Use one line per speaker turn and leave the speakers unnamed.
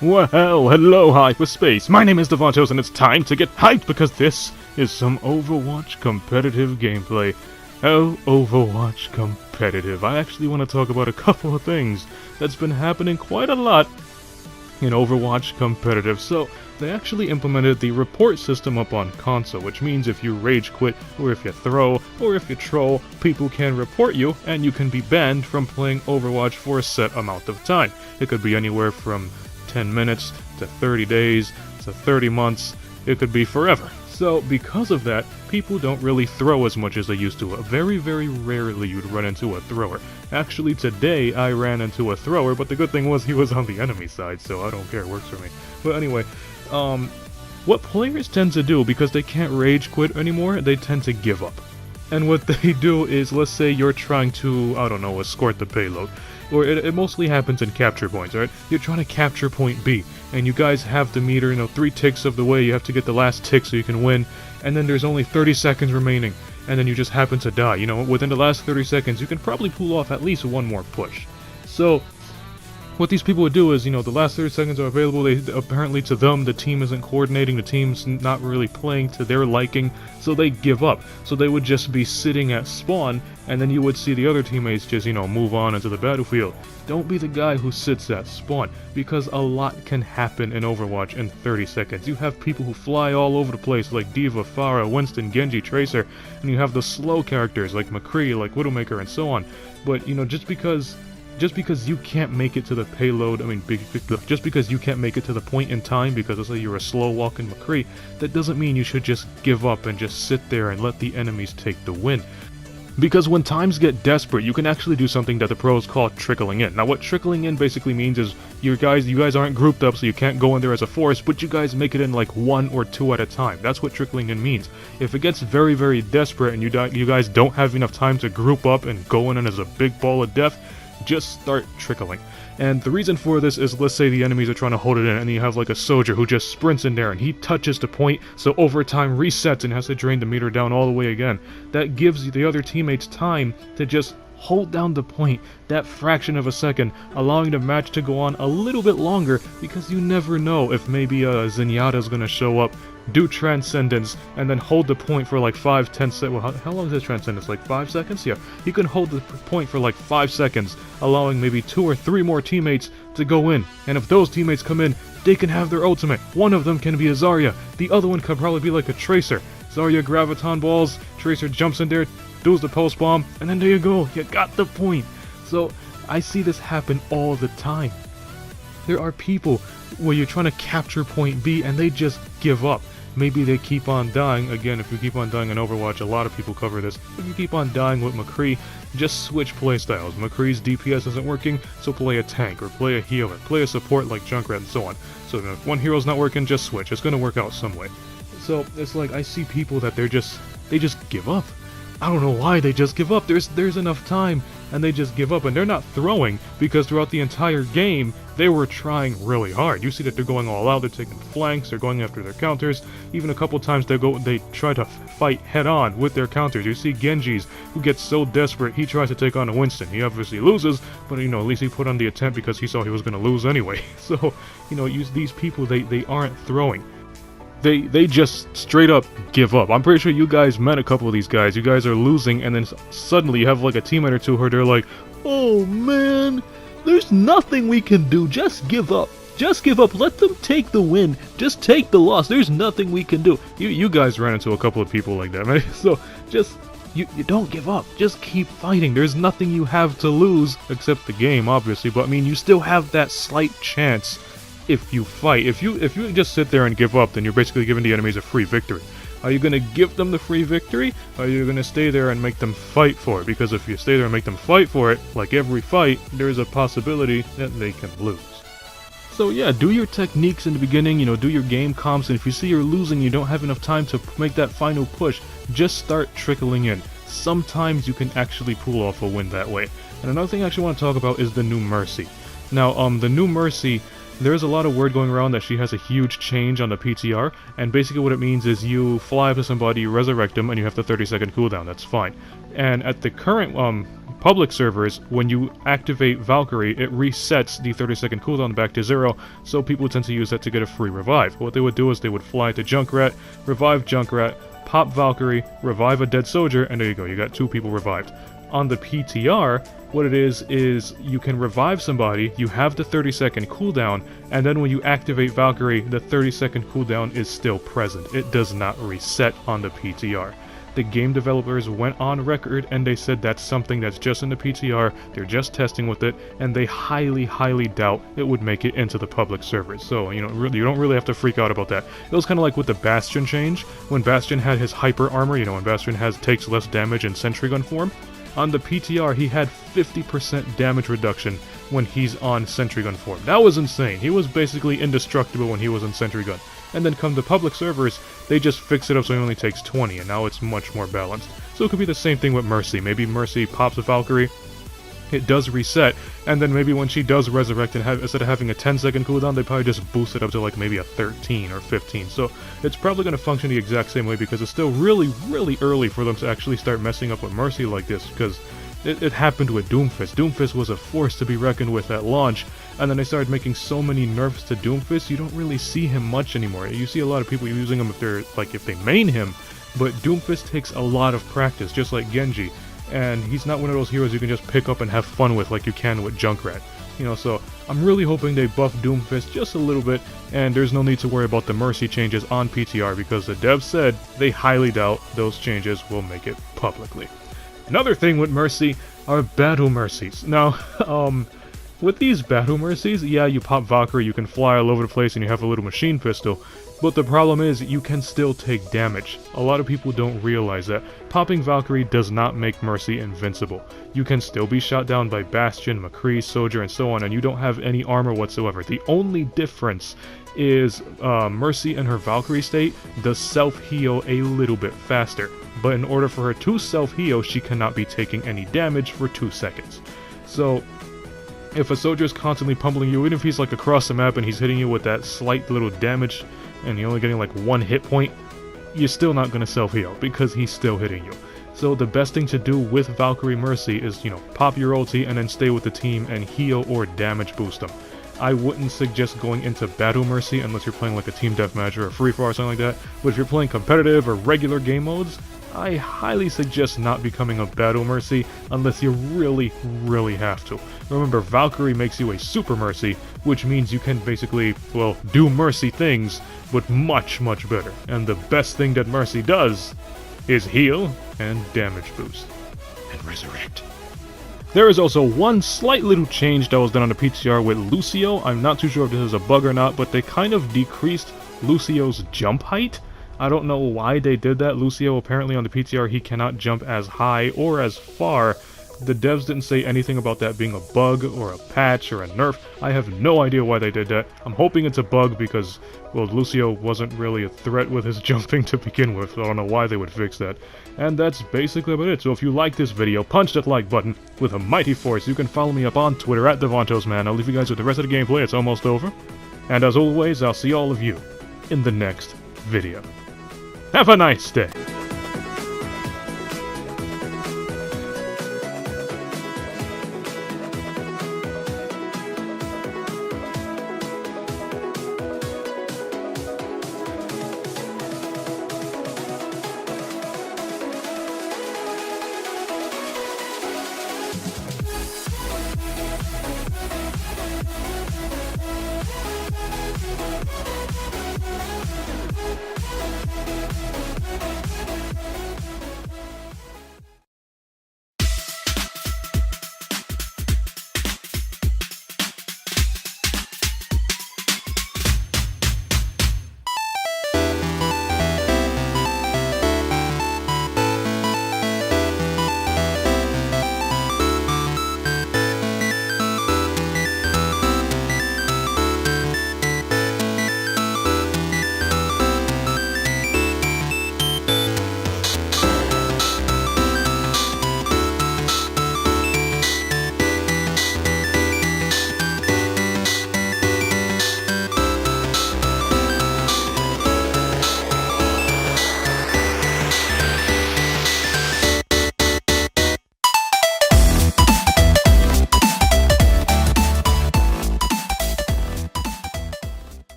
Well, hello hyperspace. My name is Davontos and it's time to get hyped because this is some Overwatch competitive gameplay. Oh, Overwatch competitive. I actually want to talk about a couple of things that's been happening quite a lot in Overwatch competitive. So, they actually implemented the report system up on console, which means if you rage quit, or if you throw, or if you troll, people can report you, and you can be banned from playing Overwatch for a set amount of time. It could be anywhere from 10 minutes to 30 days to 30 months. It could be forever. So because of that, people don't really throw as much as they used to. Very, very rarely you'd run into a thrower. Actually, today I ran into a thrower, but the good thing was he was on the enemy side, so I don't care, it works for me. But anyway, what players tend to do, because they can't rage quit anymore, they tend to give up. And what they do is, let's say you're trying to, I don't know, escort the payload. Or it mostly happens in capture points, right? You're trying to capture point B, and you guys have the meter, 3 ticks of the way, you have to get the last tick so you can win, and then there's only 30 seconds remaining, and then you just happen to die. Within the last 30 seconds, you can probably pull off at least one more push. So, what these people would do is, the last 30 seconds are available, apparently to them, the team isn't coordinating, the team's not really playing to their liking, so they give up. So they would just be sitting at spawn, and then you would see the other teammates just, move on into the battlefield. Don't be the guy who sits at spawn, because a lot can happen in Overwatch in 30 seconds. You have people who fly all over the place, like D.Va, Pharah, Winston, Genji, Tracer, and you have the slow characters, like McCree, like Widowmaker, and so on. But, just because you can't make it to the payload, just because you can't make it to the point in time, because let's say you're a slow walking McCree, that doesn't mean you should just give up and just sit there and let the enemies take the win. Because when times get desperate, you can actually do something that the pros call trickling in. Now what trickling in basically means is, you guys aren't grouped up, so you can't go in there as a force, but you guys make it in like 1 or 2 at a time. That's what trickling in means. If it gets very, very desperate and you guys don't have enough time to group up and go in as a big ball of death, just start trickling. And the reason for this is, let's say the enemies are trying to hold it in, and you have like a soldier who just sprints in there and he touches the point, so over time resets and has to drain the meter down all the way again. That gives the other teammates time to just hold down the point that fraction of a second, allowing the match to go on a little bit longer, because you never know if maybe Zenyatta's gonna show up, do Transcendence, and then hold the point for like 5-10 seconds. Well, how long is this Transcendence? Like 5 seconds? Yeah, he can hold the point for like 5 seconds, allowing maybe 2 or 3 more teammates to go in. And if those teammates come in, they can have their ultimate. One of them can be a Zarya, the other one could probably be like a Tracer. Zarya Graviton balls, Tracer jumps in there, does the post bomb, and then there you go, you got the point. So, I see this happen all the time. There are people where you're trying to capture point B and they just give up. Maybe they keep on dying. Again, if you keep on dying in Overwatch, a lot of people cover this. If you keep on dying with McCree, just switch playstyles. McCree's DPS isn't working, so play a tank, or play a healer, play a support like Junkrat and so on. So if one hero's not working, just switch. It's gonna work out some way. So, it's like, I see people that they just give up. I don't know why they just give up. There's enough time, and they just give up, and they're not throwing, because throughout the entire game, they were trying really hard. You see that they're going all out, they're taking flanks, they're going after their counters. Even a couple times they try to fight head-on with their counters. You see Genji's, who gets so desperate, he tries to take on a Winston. He obviously loses, but at least he put on the attempt because he saw he was going to lose anyway. So, these people, they aren't throwing. They just straight up give up. I'm pretty sure you guys met a couple of these guys. You guys are losing, and then suddenly you have like a teammate or two who they're like, "Oh man, there's nothing we can do. Just give up. Just give up. Let them take the win. Just take the loss. There's nothing we can do." You guys ran into a couple of people like that, man. So just you don't give up. Just keep fighting. There's nothing you have to lose except the game, obviously. But you still have that slight chance. If you fight, if you just sit there and give up, then you're basically giving the enemies a free victory. Are you gonna give them the free victory, or are you gonna stay there and make them fight for it? Because if you stay there and make them fight for it, like every fight, there's a possibility that they can lose. So yeah, do your techniques in the beginning, do your game comps, and if you see you're losing, you don't have enough time to make that final push, just start trickling in. Sometimes you can actually pull off a win that way. And another thing I actually want to talk about is the new Mercy. Now, the new Mercy, there's a lot of word going around that she has a huge change on the PTR, and basically what it means is you fly up to somebody, you resurrect them, and you have the 30-second cooldown. That's fine. And at the current public servers, when you activate Valkyrie, it resets the 30-second cooldown back to 0, so people tend to use that to get a free revive. What they would do is they would fly to Junkrat, revive Junkrat, pop Valkyrie, revive a dead soldier, and there you go, you got 2 people revived. On the PTR, what it is you can revive somebody, you have the 30-second cooldown, and then when you activate Valkyrie, the 30-second cooldown is still present. It does not reset on the PTR. The game developers went on record and they said that's something that's just in the PTR, they're just testing with it, and they highly, highly doubt it would make it into the public servers. So, you don't really have to freak out about that. It was kind of like with the Bastion change, when Bastion had his hyper armor, when Bastion takes less damage in sentry gun form. On the PTR, he had 50% damage reduction when he's on sentry gun form. That was insane. He was basically indestructible when he was in sentry gun. And then come to public servers, they just fix it up so he only takes 20, and now it's much more balanced. So it could be the same thing with Mercy. Maybe Mercy pops a Valkyrie, it does reset, and then maybe when she does resurrect and instead of having a 10-second cooldown, they probably just boost it up to like maybe a 13 or 15. So it's probably going to function the exact same way because it's still really, really early for them to actually start messing up with Mercy like this, because it happened with Doomfist. Doomfist was a force to be reckoned with at launch, and then they started making so many nerfs to Doomfist, you don't really see him much anymore. You see a lot of people using him if they main him, but Doomfist takes a lot of practice, just like Genji. And he's not one of those heroes you can just pick up and have fun with like you can with Junkrat. So I'm really hoping they buff Doomfist just a little bit, and there's no need to worry about the Mercy changes on PTR because the devs said they highly doubt those changes will make it publicly. Another thing with Mercy are Battle Mercies. Now, with these Battle Mercies, yeah, you pop Valkyrie, you can fly all over the place, and you have a little machine pistol, but the problem is, you can still take damage. A lot of people don't realize that. Popping Valkyrie does not make Mercy invincible. You can still be shot down by Bastion, McCree, Soldier, and so on, and you don't have any armor whatsoever. The only difference is Mercy in her Valkyrie state does self-heal a little bit faster, but in order for her to self-heal, she cannot be taking any damage for 2 seconds. So, if a soldier is constantly pummeling you, even if he's like across the map and he's hitting you with that slight little damage, and you're only getting like 1 hit point, you're still not going to self-heal, because he's still hitting you. So the best thing to do with Valkyrie Mercy is, pop your ulti and then stay with the team and heal or damage boost them. I wouldn't suggest going into Battle Mercy unless you're playing like a team deathmatch or a free-for-all or something like that, but if you're playing competitive or regular game modes, I highly suggest not becoming a Battle Mercy unless you really, really have to. Remember, Valkyrie makes you a Super Mercy, which means you can basically, do Mercy things, but much, much better. And the best thing that Mercy does is heal and damage boost. And resurrect. There is also one slight little change that was done on the PTR with Lucio. I'm not too sure if this is a bug or not, but they kind of decreased Lucio's jump height. I don't know why they did that. Lucio, apparently on the PTR, he cannot jump as high or as far. The devs didn't say anything about that being a bug or a patch or a nerf. I have no idea why they did that. I'm hoping it's a bug because, Lucio wasn't really a threat with his jumping to begin with, so I don't know why they would fix that. And that's basically about it. So if you like this video, punch that like button with a mighty force. You can follow me up on Twitter at Davontos, man. I'll leave you guys with the rest of the gameplay. It's almost over. And as always, I'll see all of you in the next video. Have a nice day.